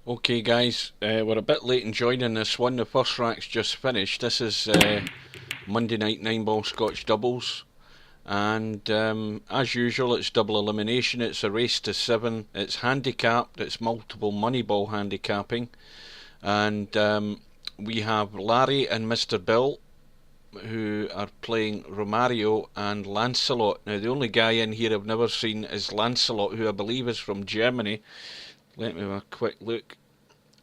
Okay guys, we're a bit late in joining this one. The first rack's just finished. This is Monday night 9-ball Scotch doubles, and as usual it's double elimination. It's a race to 7, it's handicapped, it's multiple money ball handicapping, and we have Larry and MrBill who are playing Romario and Lancelot. Now the only guy in here I've never seen is Lancelot, who I believe is from Germany. Let me have a quick look,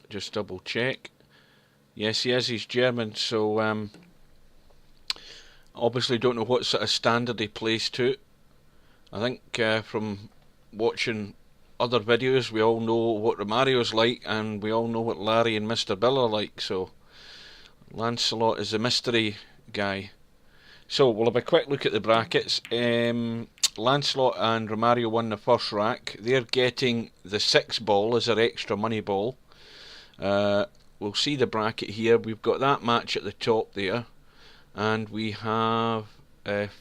just double check. Yes, he is. He's German, so obviously don't know what sort of standard he plays to. I think from watching other videos, we all know what Romario's like, and we all know what Larry and MrBill are like. So Lancelot is a mystery guy. So we'll have a quick look at the brackets. Lancelot and Romario won the first rack. They're getting the 6 ball as their extra money ball. We'll see the bracket here. We've got that match at the top there, and we have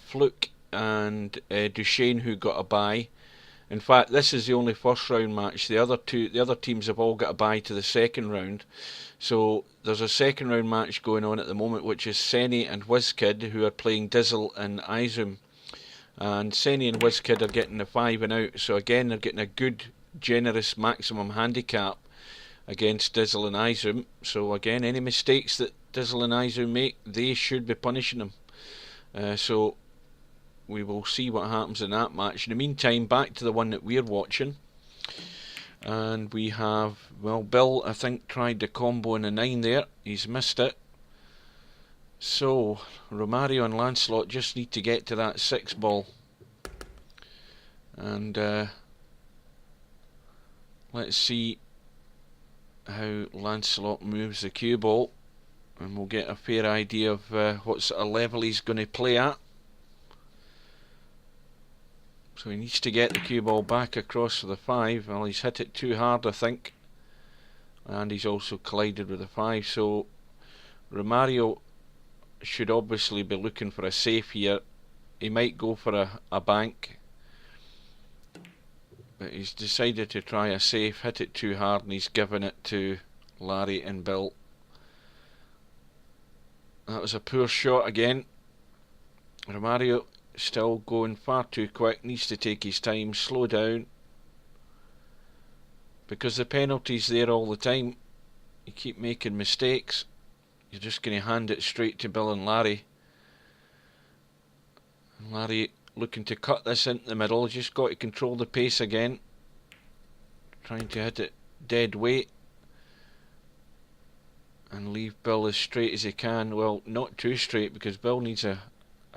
Fluke and Duchesne who got a bye. In fact, this is the only first round match. The other teams have all got a bye to the second round. So there's a second round match going on at the moment, which is Senny and WizKid, who are playing Dizzle and Izum. And Senny and WizKid are getting the 5 and out. So again, they're getting a good, generous maximum handicap against Dizzle and Izum. So again, any mistakes that Dizzle and Izum make, they should be punishing them. So we will see what happens in that match. In the meantime, back to the one that we're watching. And we have, well, Bill, I think, tried the combo in the 9 there. He's missed it. So, Romario and Lancelot just need to get to that 6 ball. And let's see how Lancelot moves the cue ball, and we'll get a fair idea of what sort of level he's going to play at. So he needs to get the cue ball back across for the 5. Well, he's hit it too hard, I think, and he's also collided with the 5. So Romario should obviously be looking for a safe here. He might go for a bank, but he's decided to try a safe, hit it too hard, and he's given it to Larry and Bill. That was a poor shot again. Romario still going far too quick, needs to take his time, slow down, because the penalty's there all the time. You keep making mistakes, you're just going to hand it straight to Bill and Larry. And Larry looking to cut this into the middle, just got to control the pace again, trying to hit it dead weight and leave Bill as straight as he can. Well, not too straight, because Bill needs a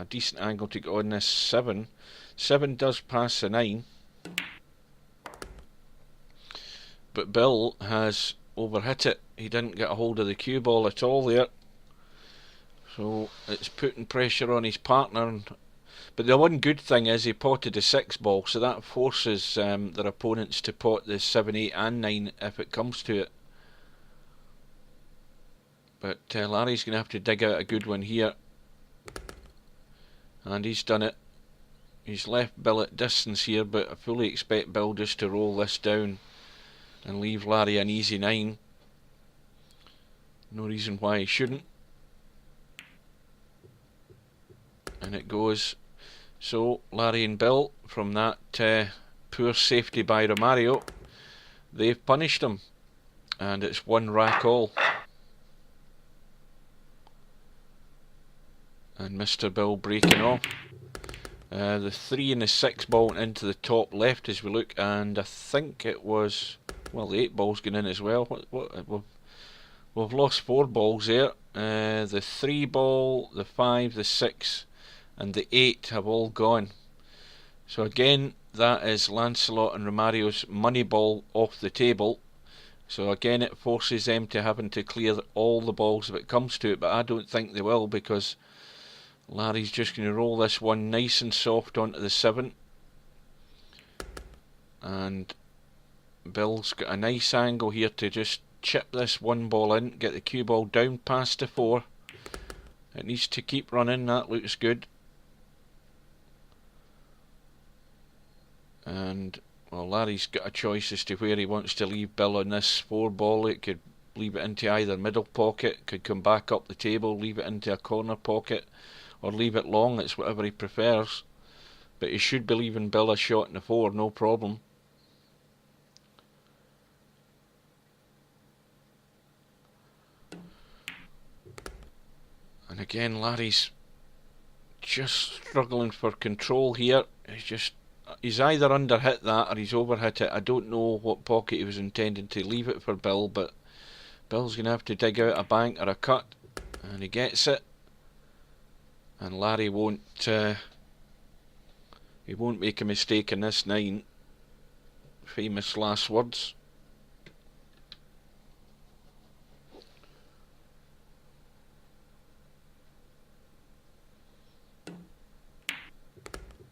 decent angle to get on this 7. 7 does pass the 9, but Bill has overhit it. He didn't get a hold of the cue ball at all there, so it's putting pressure on his partner. But the one good thing is he potted a 6 ball, so that forces their opponents to pot the 7, 8 and 9 if it comes to it. But Larry's going to have to dig out a good one here, and he's done it. He's left Bill at distance here, but I fully expect Bill just to roll this down and leave Larry an easy 9. No reason why he shouldn't. And it goes. So Larry and Bill, from that poor safety by Romario, they've punished him, and it's 1 rack all. And MrBill breaking off. The 3 and the 6 ball went into the top left as we look, and I think it was, well, the 8 ball's gone in as well. We've lost 4 balls there. The 3 ball, the 5, the 6 and the 8 have all gone. So again, that is Lancelot and Romario's money ball off the table. So again, it forces them to having to clear all the balls if it comes to it, but I don't think they will, because Larry's just going to roll this one nice and soft onto the 7, and Bill's got a nice angle here to just chip this 1 ball in, get the cue ball down past the 4. It needs to keep running, that looks good. And Well, Larry's got a choice as to where he wants to leave Bill on this 4 ball. It could leave it into either middle pocket, could come back up the table, leave it into a corner pocket, or leave it long. It's whatever he prefers. But he should be leaving Bill a shot in the 4, no problem. And again, Larry's just struggling for control here. He's either underhit that or he's overhit it. I don't know what pocket he was intending to leave it for Bill, but Bill's going to have to dig out a bank or a cut, and he gets it. And Larry won't make a mistake in this 9. Famous last words.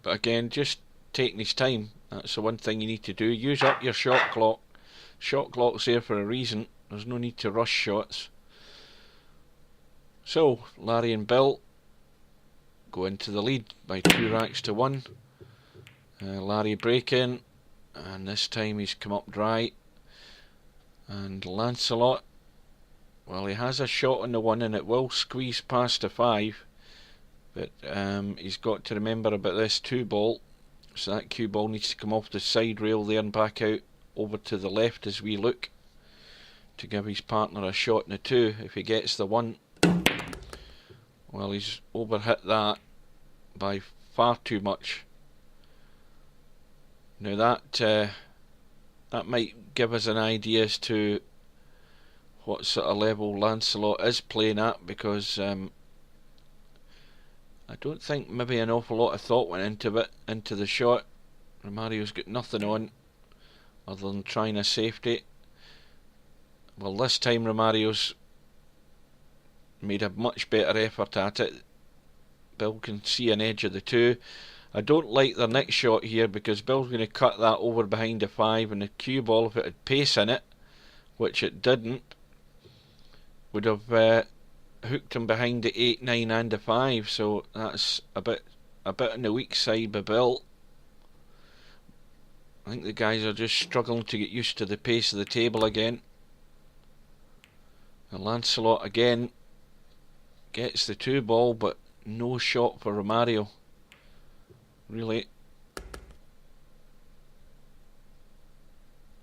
But again, just taking his time. That's the one thing you need to do. Use up your shot clock. Shot clock's there for a reason. There's no need to rush shots. So, Larry and Bill go into the lead by 2 racks to 1. Larry breaking, and this time he's come up dry. And Lancelot, well, he has a shot on the 1 and it will squeeze past the 5. But he's got to remember about this 2 ball. So that cue ball needs to come off the side rail there and back out over to the left as we look, to give his partner a shot in the 2. If he gets the 1, well, he's overhit that by far too much. Now that might give us an idea as to what sort of level Lancelot is playing at, because I don't think maybe an awful lot of thought went into the shot. Romario's got nothing on other than trying a safety. Well, this time Romario's made a much better effort at it. Bill can see an edge of the 2. I don't like the next shot here, because Bill's going to cut that over behind the 5, and the cue ball, if it had pace in it, which it didn't, would have hooked him behind the 8, 9 and the 5, so that's a bit on the weak side by Bill. I think the guys are just struggling to get used to the pace of the table again. And Lancelot again gets the 2 ball, but no shot for Romario, really.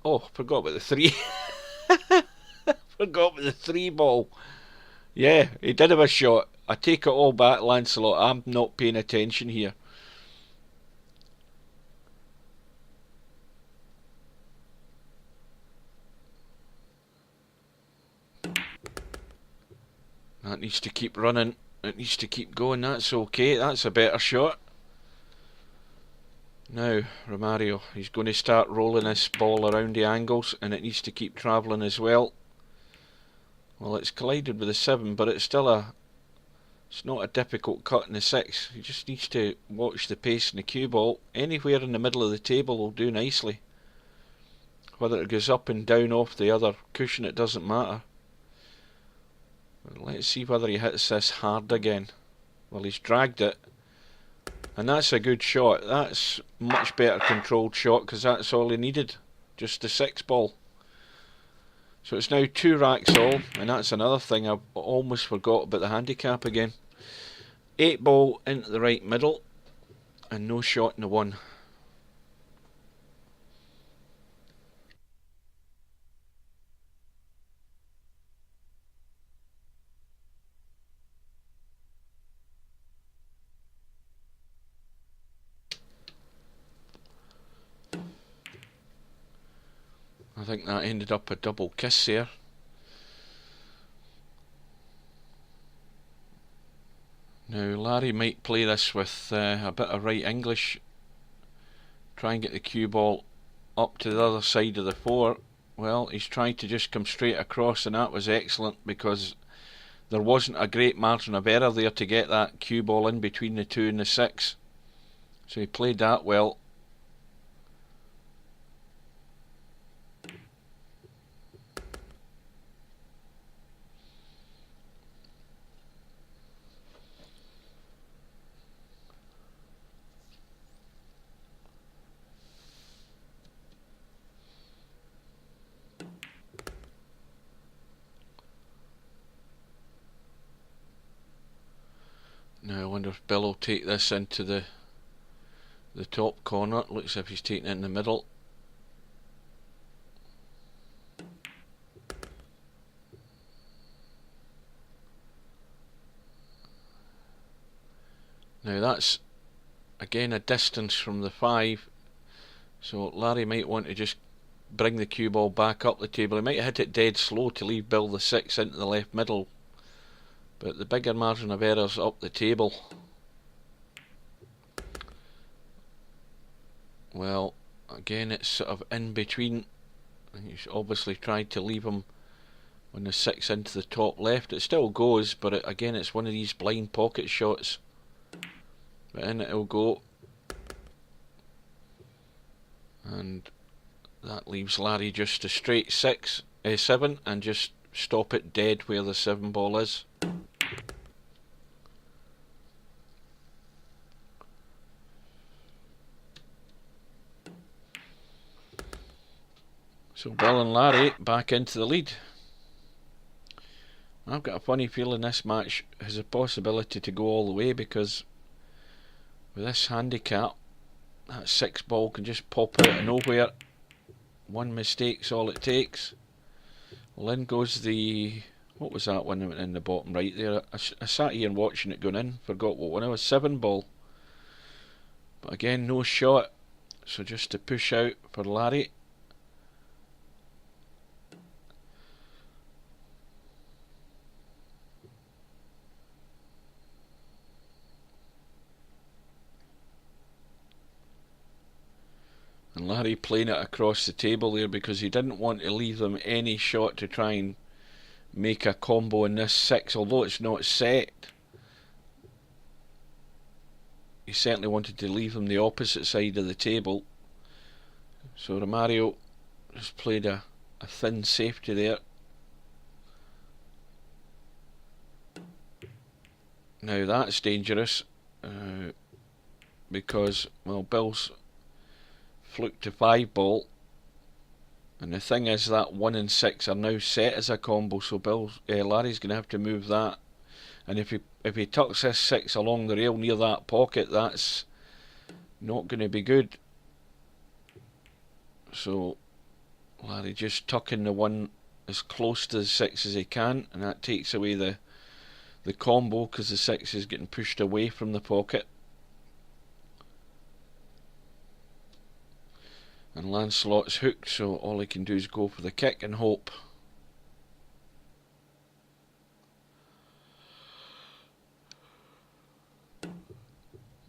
Oh, forgot about the 3. Forgot about the 3 ball. Yeah, he did have a shot. I take it all back, Lancelot. I'm not paying attention here. That needs to keep running. It needs to keep going. That's okay. That's a better shot. Now, Romario, he's going to start rolling this ball around the angles, and it needs to keep travelling as well. Well, it's collided with the 7, but it's not a difficult cut in the 6. He just needs to watch the pace in the cue ball. Anywhere in the middle of the table will do nicely. Whether it goes up and down off the other cushion, it doesn't matter. But let's see whether he hits this hard again. Well, he's dragged it, and that's a good shot. That's much better controlled shot, because that's all he needed. Just the 6 ball. So it's now 2 racks all, and that's another thing. I almost forgot about the handicap again. 8 ball into the right middle, and no shot in the 1. I think that ended up a double kiss there. Now Larry might play this with a bit of right English. Try and get the cue ball up to the other side of the 4. Well, he's tried to just come straight across, and that was excellent, because there wasn't a great margin of error there to get that cue ball in between the 2 and the 6. So he played that well. Now I wonder if Bill will take this into the top corner. Looks as if he's taking it in the middle. Now that's again a distance from the 5, so Larry might want to just bring the cue ball back up the table. He might hit it dead slow to leave Bill the 6 into the left middle, but the bigger margin of error's up the table. Well, again it's sort of in between. He's obviously tried to leave him on the 6 into the top left. It still goes, but again it's one of these blind pocket shots. But in it'll go, and that leaves Larry just a straight 7, and just stop it dead where the 7 ball is. So Bill and Larry back into the lead. I've got a funny feeling this match has a possibility to go all the way, because with this handicap, that 6 ball can just pop out of nowhere. One mistake's all it takes. Well, in goes the... what was that one in the bottom right there? I sat here and watching it going in, forgot what one it was. 7 ball. But again, no shot. So just to push out for Larry. And Larry playing it across the table there because he didn't want to leave them any shot to try and make a combo in this 6, although it's not set. He certainly wanted to leave them the opposite side of the table. So Romario just played a thin safety there. Now that's dangerous because, well, Bill's fluked to 5 ball, and the thing is that 1 and 6 are now set as a combo, so Larry's going to have to move that, and if he tucks this 6 along the rail near that pocket, that's not going to be good. So Larry just tucking the 1 as close to the 6 as he can, and that takes away the combo because the 6 is getting pushed away from the pocket. And Lancelot's hooked, so all he can do is go for the kick and hope.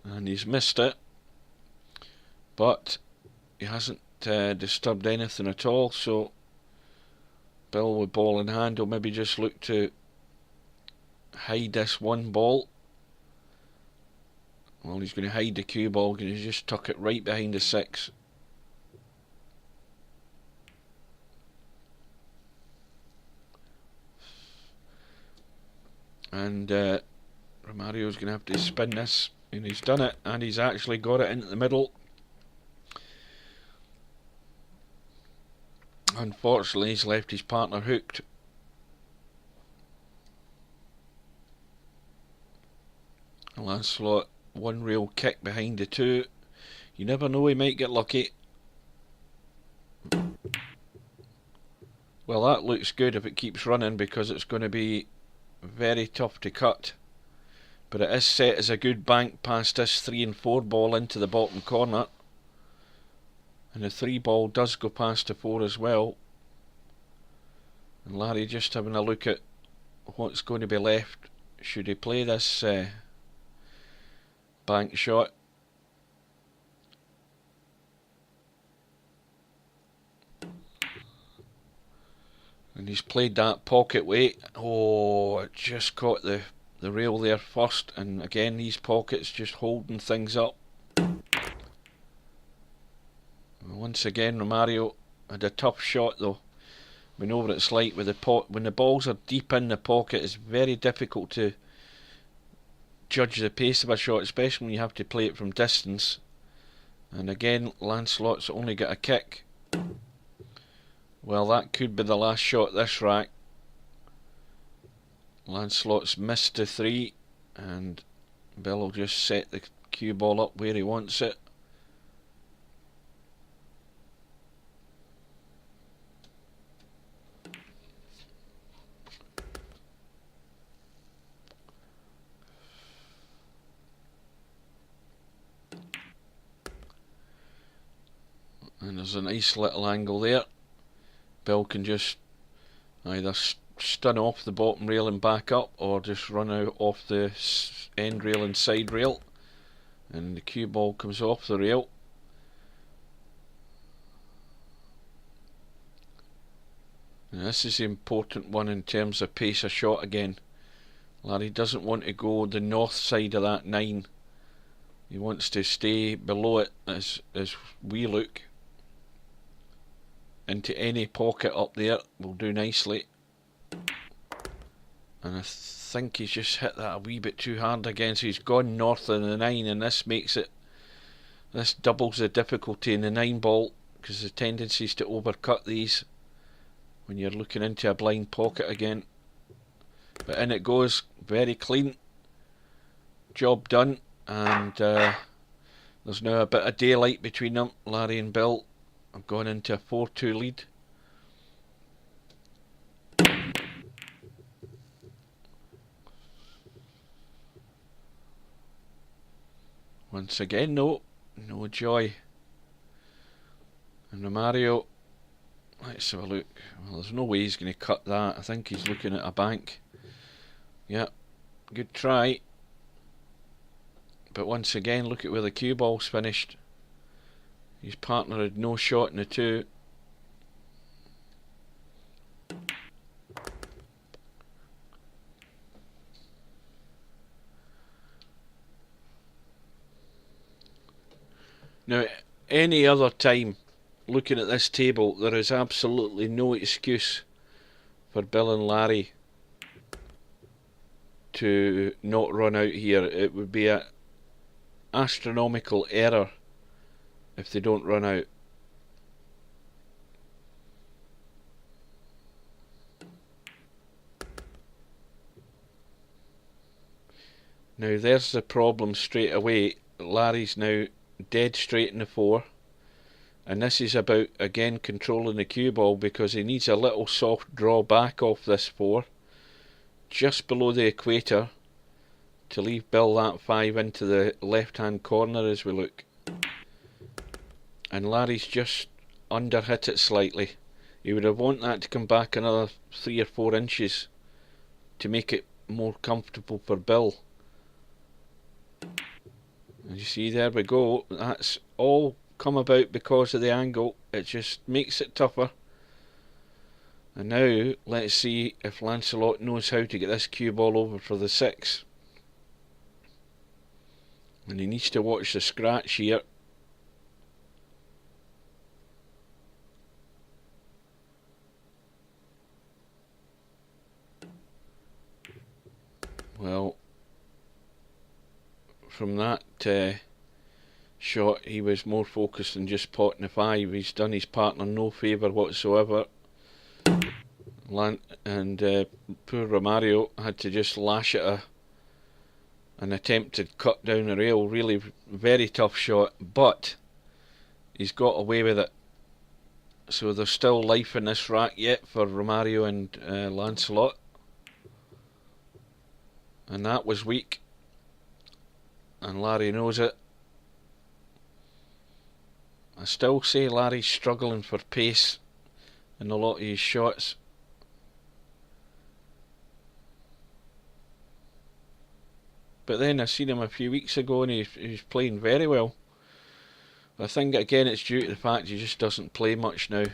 And he's missed it, but he hasn't disturbed anything at all, so Bill with ball in hand will maybe just look to hide this 1 ball. Well, he's going to hide the cue ball, going to just tuck it right behind the 6. And Romario's going to have to spin this, and he's done it, and he's actually got it into the middle. Unfortunately, he's left his partner hooked. Lancelot, 1 real kick behind the 2. You never know, he might get lucky. Well, that looks good if it keeps running, because it's going to be very tough to cut, but it is set as a good bank past this 3 and 4 ball into the bottom corner, and the 3 ball does go past the 4 as well. And Larry just having a look at what's going to be left. Should he play this bank shot? And he's played that pocket weight. Oh, it just caught the rail there first, and again these pockets just holding things up. Once again Romario had a tough shot though. We know what it's like with when the balls are deep in the pocket. It's very difficult to judge the pace of a shot, especially when you have to play it from distance. And again, Lancelot's only got a kick. Well, that could be the last shot this rack. Lancelot's missed the 3, and Bill will just set the cue ball up where he wants it. And there's a nice little angle there. Bill can just either stun off the bottom rail and back up, or just run out off the end rail and side rail, and the cue ball comes off the rail. Now this is the important one in terms of pace of shot again. Larry doesn't want to go the north side of that 9. He wants to stay below it as we look. Into any pocket up there will do nicely. And I think he's just hit that a wee bit too hard again, so he's gone north of the 9, and this doubles the difficulty in the 9 ball, because the tendency is to overcut these when you're looking into a blind pocket again. But in it goes, very clean, job done, and there's now a bit of daylight between them. Larry and Bill have gone into a 4-2 lead. Once again, no joy. And Romario, let's have a look. Well, there's no way he's going to cut that. I think he's looking at a bank. Yeah, good try. But once again, look at where the cue ball's finished. His partner had no shot in the 2. Now, any other time, looking at this table, there is absolutely no excuse for Bill and Larry to not run out here. It would be an astronomical error if they don't run out. Now there's the problem straight away. Larry's now dead straight in the 4, and this is about again controlling the cue ball, because he needs a little soft draw back off this 4 just below the equator to leave Bill that 5 into the left hand corner as we look. And Larry's just under hit it slightly. He would have wanted that to come back another 3 or 4 inches to make it more comfortable for Bill. And you see, there we go. That's all come about because of the angle. It just makes it tougher. And now let's see if Lancelot knows how to get this cue ball over for the 6. And he needs to watch the scratch here. Well, from that shot, he was more focused on just potting the 5. He's done his partner no favour whatsoever. And poor Romario had to just lash at an attempt to cut down the rail. Really very tough shot, but he's got away with it. So there's still life in this rack yet for Romario and Lancelot. And that was weak, and Larry knows it. I still say Larry's struggling for pace in a lot of his shots. But then I seen him a few weeks ago and he's playing very well. I think again it's due to the fact he just doesn't play much now.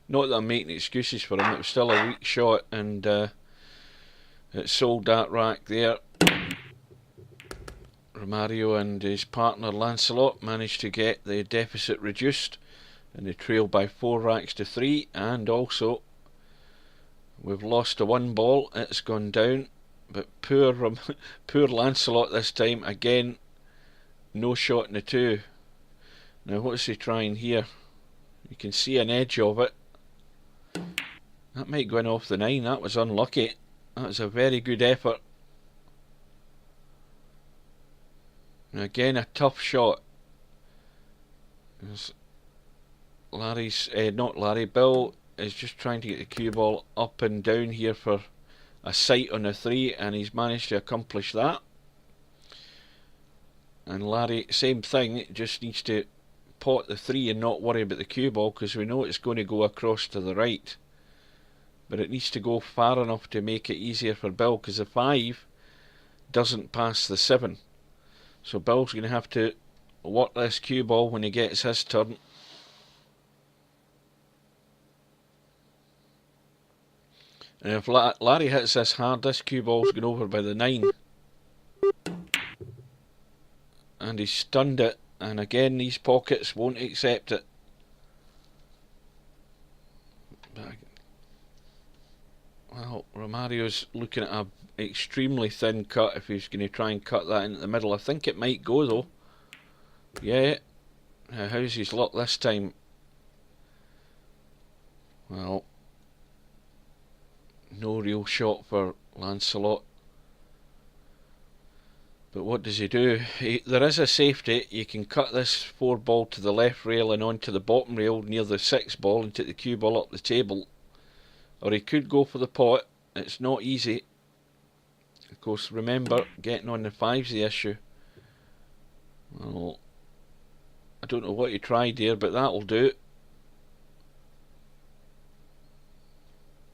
Not that I'm making excuses for him, it was still a weak shot, and it sold that rack there. Romario and his partner Lancelot managed to get the deficit reduced, and they trail by 4 racks to 3. And also we've lost a 1 ball, it's gone down. But poor Lancelot this time, again no shot in the 2. Now what's he trying here? You can see an edge of it. That might go in off the 9. That was unlucky. That was a very good effort. And again, a tough shot. Bill is just trying to get the cue ball up and down here for a sight on the 3, and he's managed to accomplish that. And Larry, same thing, just needs to pot the 3 and not worry about the cue ball, because we know it's going to go across to the right. But it needs to go far enough to make it easier for Bill, because the 5 doesn't pass the 7. So Bill's going to have to work this cue ball when he gets his turn. And if Larry hits this hard, this cue ball's going over by the 9. And he's stunned it. And again, these pockets won't accept it. Well, Romario's looking at an extremely thin cut if he's going to try and cut that into the middle. I think it might go though. Yeah. How's his luck this time? Well, no real shot for Lancelot. But what does he do? There is a safety. You can cut this 4 ball to the left rail and onto the bottom rail near the 6 ball and take the cue ball up the table. Or he could go for the pot. It's not easy. Of course, remember, getting on the 5's the issue. Well, I don't know what he tried here, but that'll do.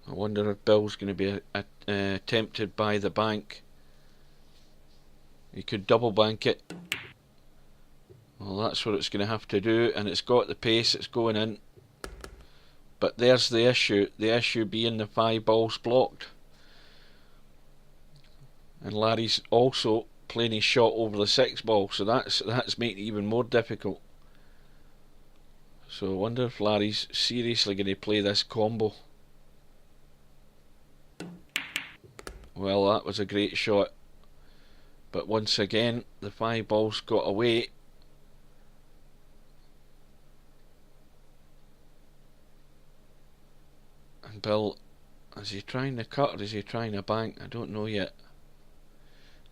I wonder if Bill's going to be tempted by the bank. He could double bank it. Well, that's what it's going to have to do, and it's got the pace, it's going in. But there's the issue being the 5 balls blocked. And Larry's also playing his shot over the 6 ball, so that's making it even more difficult. So I wonder if Larry's seriously going to play this combo. Well, that was a great shot. But once again, the 5 balls got away. And Bill, is he trying to cut or is he trying to bank? I don't know yet.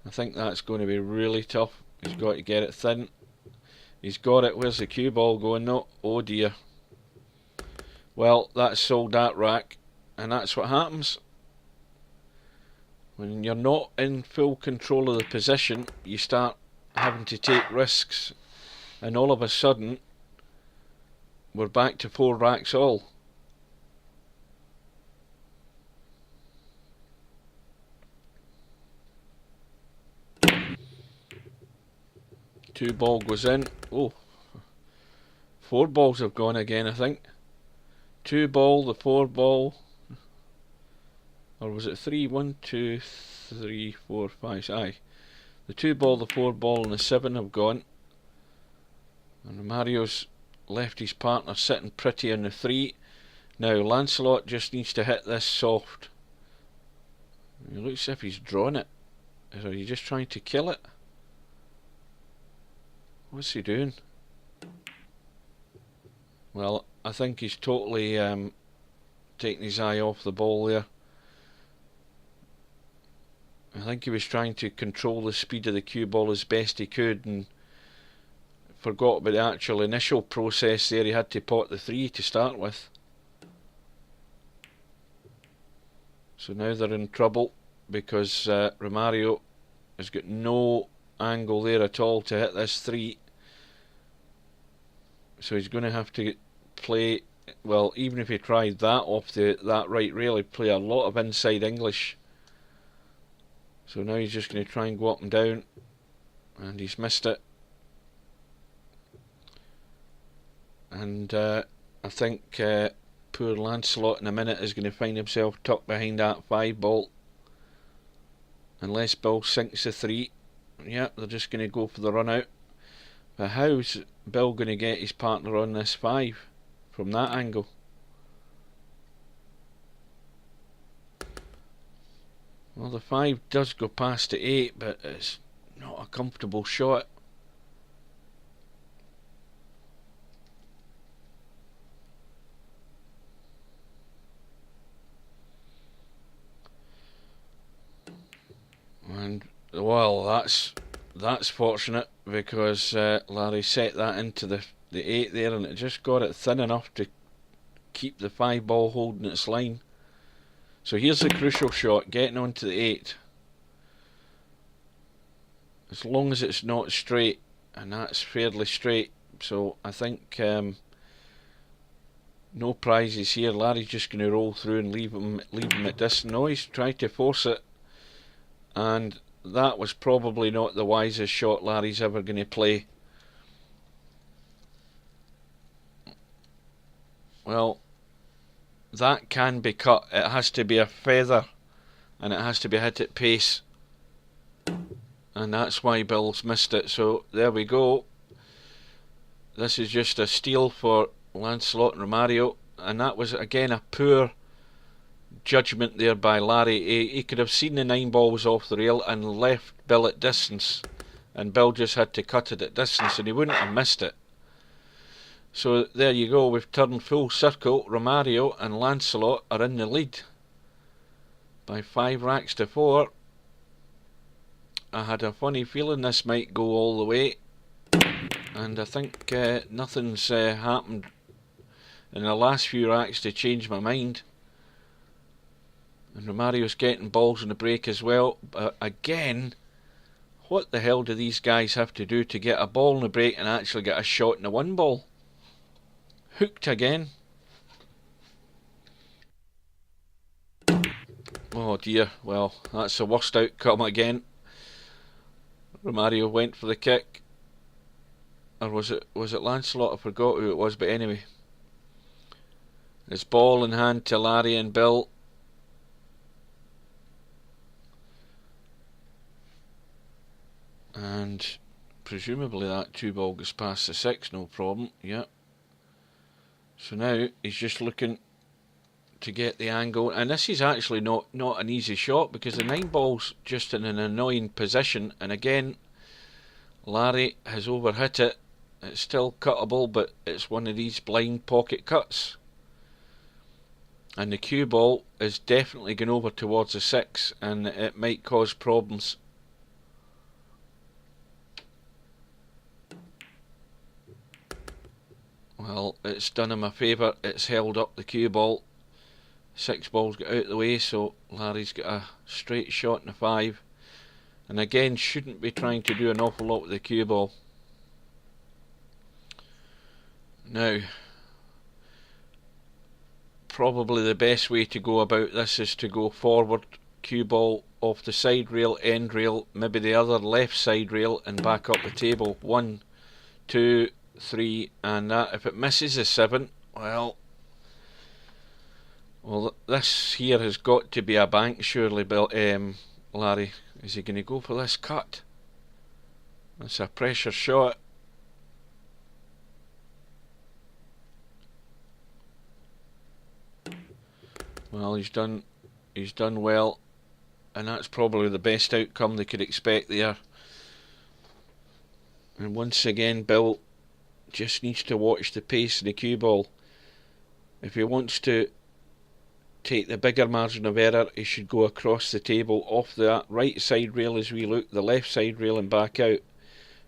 I think that's going to be really tough. He's got to get it thin. He's got it. Where's the cue ball going? No. Oh dear. Well, that's sold that rack. And that's what happens. When you're not in full control of the position, you start having to take risks. And all of a sudden, we're back to 4 racks all. Two ball goes in. Oh, 4 balls have gone again, I think. 2 ball, the 4 ball. Or was it 3? 1, 2, 3, 4, 5. Aye. The 2 ball, the 4 ball, and the 7 have gone. And Romario's left his partner sitting pretty on the 3. Now Lancelot just needs to hit this soft. It looks as if he's drawn it. Are you just trying to kill it? What's he doing? Well, I think he's totally taking his eye off the ball there. I think he was trying to control the speed of the cue ball as best he could and forgot about the actual initial process there. He had to pot the 3 to start with. So now they're in trouble because Romario has got no angle there at all to hit this 3. So he's going to have to play, well, even if he tried that off that right rail, he'd play a lot of inside English. So now he's just going to try and go up and down, and he's missed it. And I think poor Lancelot in a minute is going to find himself tucked behind that 5 ball. Unless Bill sinks the 3. Yeah, they're just going to go for the run out. But how's Bill going to get his partner on this 5 from that angle? Well, the 5 does go past the 8, but it's not a comfortable shot. And, well, that's fortunate because Larry set that into the 8 there, and it just got it thin enough to keep the 5 ball holding its line. So here's the crucial shot, getting onto the 8. As long as it's not straight, and that's fairly straight, so I think no prizes here. Larry's just going to roll through and leave him at distance. No, he's tried to force it, and that was probably not the wisest shot Larry's ever going to play. Well, that can be cut. It has to be a feather, and it has to be hit at pace, and that's why Bill's missed it. So there we go. This is just a steal for Lancelot and Romario, and that was again a poor judgment there by Larry. He could have seen the 9 ball was off the rail and left Bill at distance, and Bill just had to cut it at distance and he wouldn't have missed it. So there you go, we've turned full circle. Romario and Lancelot are in the lead by 5 racks to 4. I had a funny feeling this might go all the way, and I think nothing's happened in the last few racks to change my mind. And Romario's getting balls on the break as well. But again, what the hell do these guys have to do to get a ball on the break and actually get a shot in the 1 ball? Hooked again. Oh dear, well, that's the worst outcome again. Romario went for the kick. Or was it Lancelot? I forgot who it was, but anyway. It's ball in hand to Larry and Bill. And presumably that 2 ball goes past the 6, no problem. Yeah. So now he's just looking to get the angle, and this is actually not an easy shot because the 9 ball's just in an annoying position, and again Larry has overhit it. It's still cuttable, but it's one of these blind pocket cuts, and the cue ball is definitely going over towards the 6, and it might cause problems. Well, it's done him a favour. It's held up the cue ball. 6 balls got out of the way, so Larry's got a straight shot in the 5. And again, shouldn't be trying to do an awful lot with the cue ball. Now, probably the best way to go about this is to go forward, cue ball off the side rail, end rail, maybe the other left side rail, and back up the table. 1, 2, 3, and that. If it misses a 7, well, this here has got to be a bank, surely, Larry. Is he going to go for this cut? That's a pressure shot. Well, he's done well, and that's probably the best outcome they could expect there. And once again, Bill just needs to watch the pace of the cue ball. If he wants to take the bigger margin of error, he should go across the table off the right side rail as we look, the left side rail, and back out.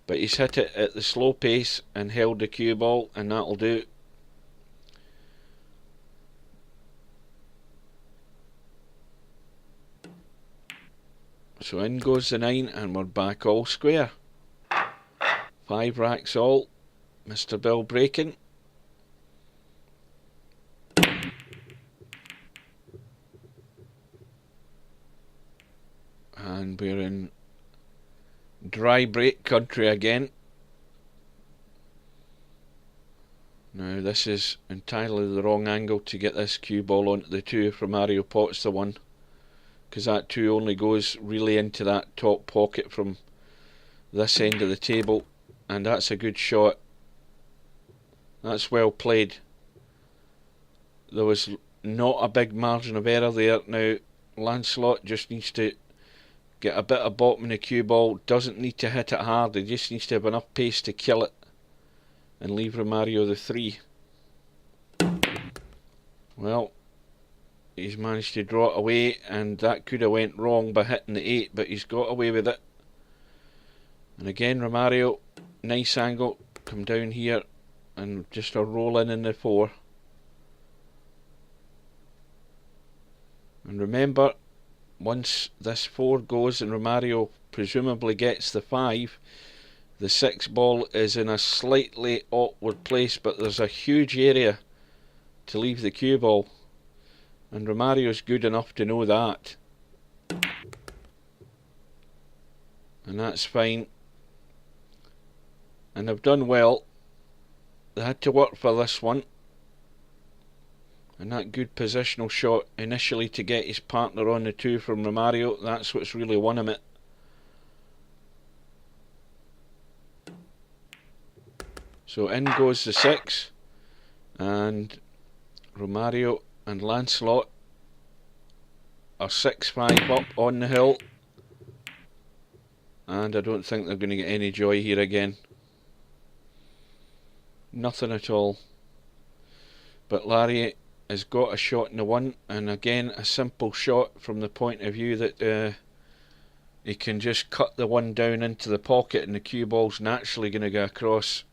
But he's hit it at the slow pace and held the cue ball, and that'll do. So in goes the 9, and we're back all square. 5 racks all. MrBill breaking. And we're in dry break country again. Now this is entirely the wrong angle to get this cue ball onto the 2 if Romario pots the 1, because that 2 only goes really into that top pocket from this end of the table, and that's a good shot. That's well played. There was not a big margin of error there. Now Lancelot just needs to get a bit of bottom in the cue ball, doesn't need to hit it hard, he just needs to have enough pace to kill it and leave Romario the 3. Well, he's managed to draw it away, and that could have went wrong by hitting the 8, but he's got away with it. And again, Romario, nice angle, come down here and just a roll in the 4. And remember, once this 4 goes and Romario presumably gets the 5, the 6 ball is in a slightly awkward place, but there's a huge area to leave the cue ball, and Romario's good enough to know that, and that's fine. And they've done well. They had to work for this one, and that good positional shot initially to get his partner on the 2 from Romario, that's what's really won him it. So in goes the 6, and Romario and Lancelot are 6-5 up on the hill, and I don't think they're going to get any joy here again. Nothing at all. But Larry has got a shot in the 1, and again a simple shot from the point of view that he can just cut the 1 down into the pocket and the cue ball's naturally going to go across,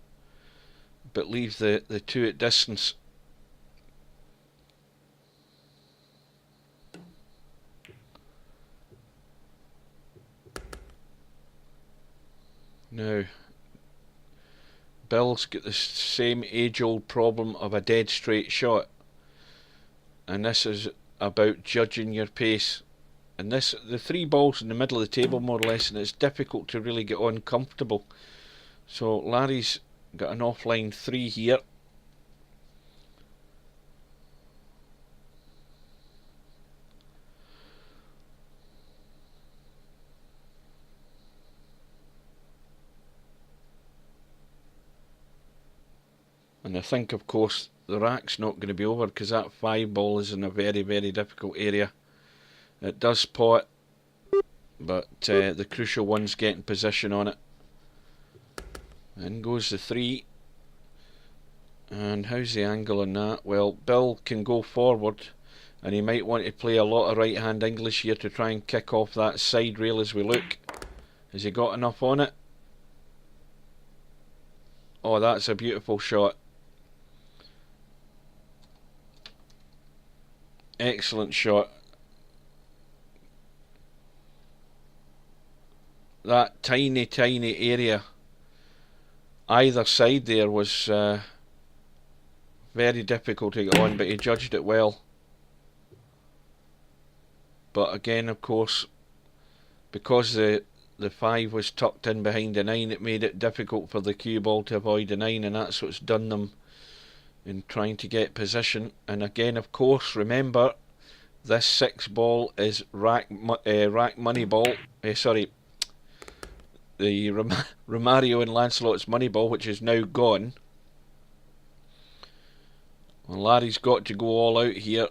but leave the 2 at distance. Now, Bill's got the same age-old problem of a dead straight shot, and this is about judging your pace. And the 3 balls in the middle of the table more or less, and it's difficult to really get on comfortable. So Larry's got an offline 3 here. And I think, of course, the rack's not going to be over because that 5 ball is in a very, very difficult area. It does pot, but the crucial one's getting position on it. In goes the 3. And how's the angle on that? Well, Bill can go forward, and he might want to play a lot of right-hand English here to try and kick off that side rail as we look. Has he got enough on it? Oh, that's a beautiful shot. Excellent shot. That tiny, tiny area either side there was very difficult to get on, but he judged it well. But again, of course, because the 5 was tucked in behind the 9, it made it difficult for the cue ball to avoid the 9, and that's what's done them in trying to get position. And again, of course, remember, this 6 ball is rack money ball. Sorry, the Romario and Lancelot's money ball, which is now gone. Well, Larry's got to go all out here.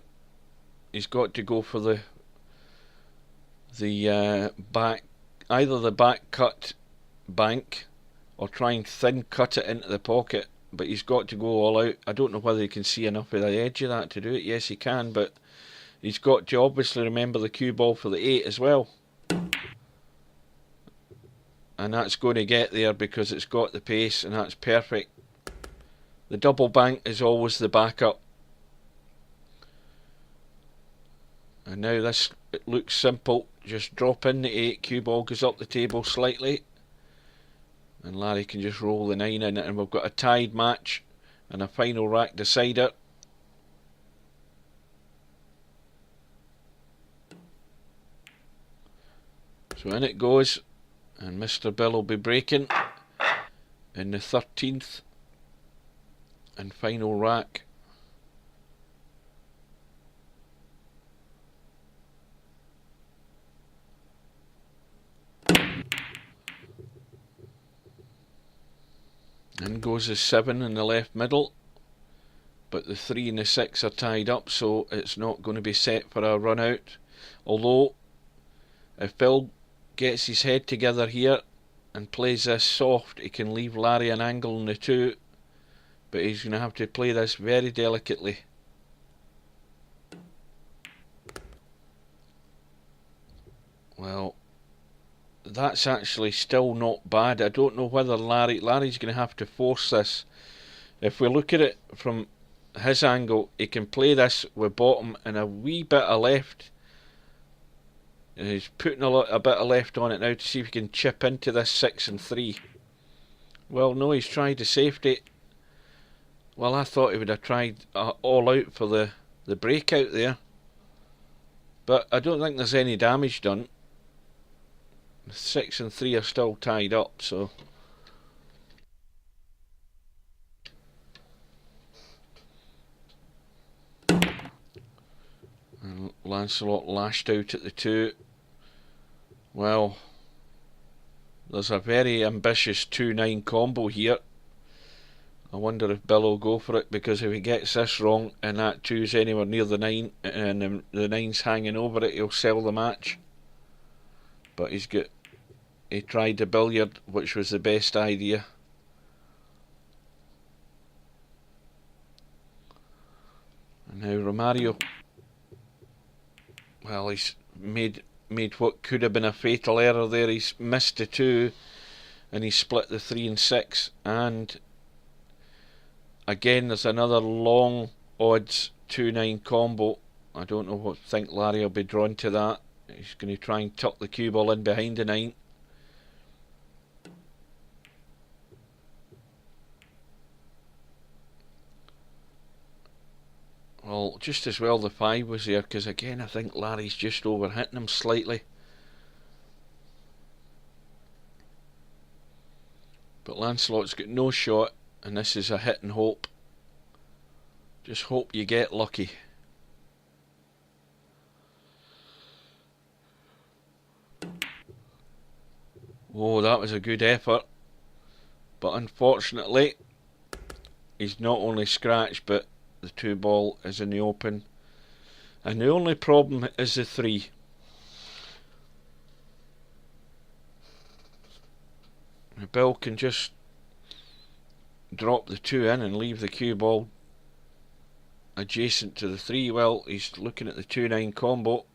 He's got to go for the back, either the back cut bank or try and thin cut it into the pocket, but he's got to go all out. I don't know whether he can see enough of the edge of that to do it. Yes, he can, but he's got to obviously remember the cue ball for the 8 as well, and that's going to get there because it's got the pace, and that's perfect. The double bank is always the backup. And now this, it looks simple. Just drop in the 8, cue ball goes up the table slightly, and Larry can just roll the 9 in it, and we've got a tied match and a final rack decider. So in it goes, and MrBill will be breaking in the 13th and final rack. In goes the 7 in the left middle, but the 3 and the 6 are tied up, so it's not going to be set for a run out. Although, if Bill gets his head together here and plays this soft, he can leave Larry an angle on the 2, but he's going to have to play this very delicately. Well, that's actually still not bad. I don't know whether Larry's going to have to force this. If we look at it from his angle, he can play this with bottom and a wee bit of left. And he's putting a bit of left on it now to see if he can chip into this 6 and 3. Well, no, he's tried the safety. Well, I thought he would have tried all out for the breakout there. But I don't think there's any damage done. 6 and 3 are still tied up, so... And Lancelot lashed out at the 2. Well, there's a very ambitious 2-9 combo here. I wonder if Bill will go for it, because if he gets this wrong and that 2's anywhere near the 9 and the 9's hanging over it, he'll sell the match. But he tried the billiard, which was the best idea. And now Romario, well, he's made what could have been a fatal error there. He's missed the 2 and he split the 3 and 6, and again there's another long odds 2-9 combo. I don't think Larry will be drawn to that. He's going to try and tuck the cue ball in behind the 9. Well, just as well the 5 was there, because again I think Larry's just overhitting him slightly. But Lancelot's got no shot, and this is a hit and hope. Just hope you get lucky. Oh, that was a good effort. But unfortunately, he's not only scratched, but the 2 ball is in the open. And the only problem is the 3. Bill can just drop the 2 in and leave the cue ball adjacent to the 3. Well, he's looking at the 2-9 combo.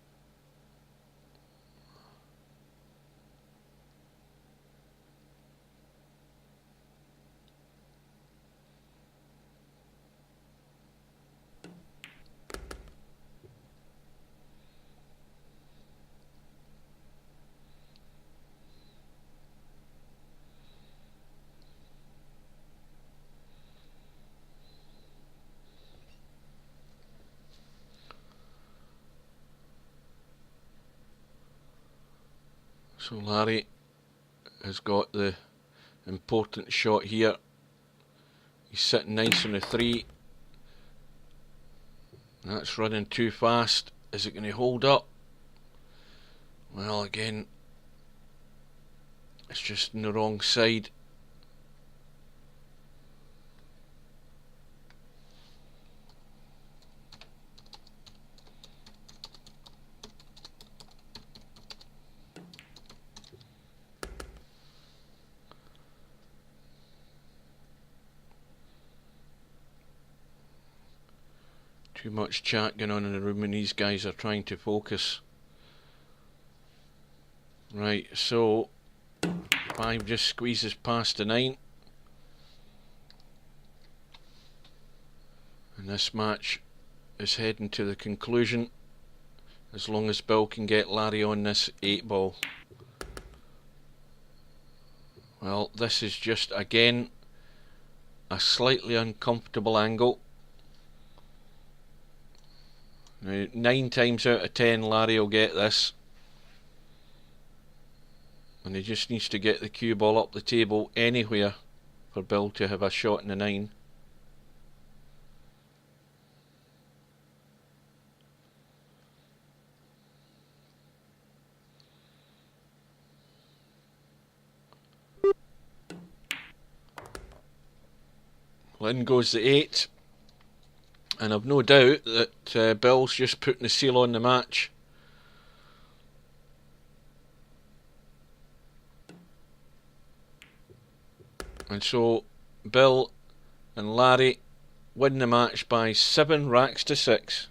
So Larry has got the important shot here. He's sitting nice on the 3. That's running too fast. Is it going to hold up? Well, again, it's just on the wrong side. Too much chat going on in the room and these guys are trying to focus. Right, so 5 just squeezes past the 9. And this match is heading to the conclusion, as long as Bill can get Larry on this 8 ball. Well, this is just again a slightly uncomfortable angle. Now, 9 times out of 10 Larry will get this, and he just needs to get the cue ball up the table anywhere for Bill to have a shot in the 9. Well, in goes the 8. And I've no doubt that Bill's just putting the seal on the match. And so Bill and Larry win the match by 7 racks to 6.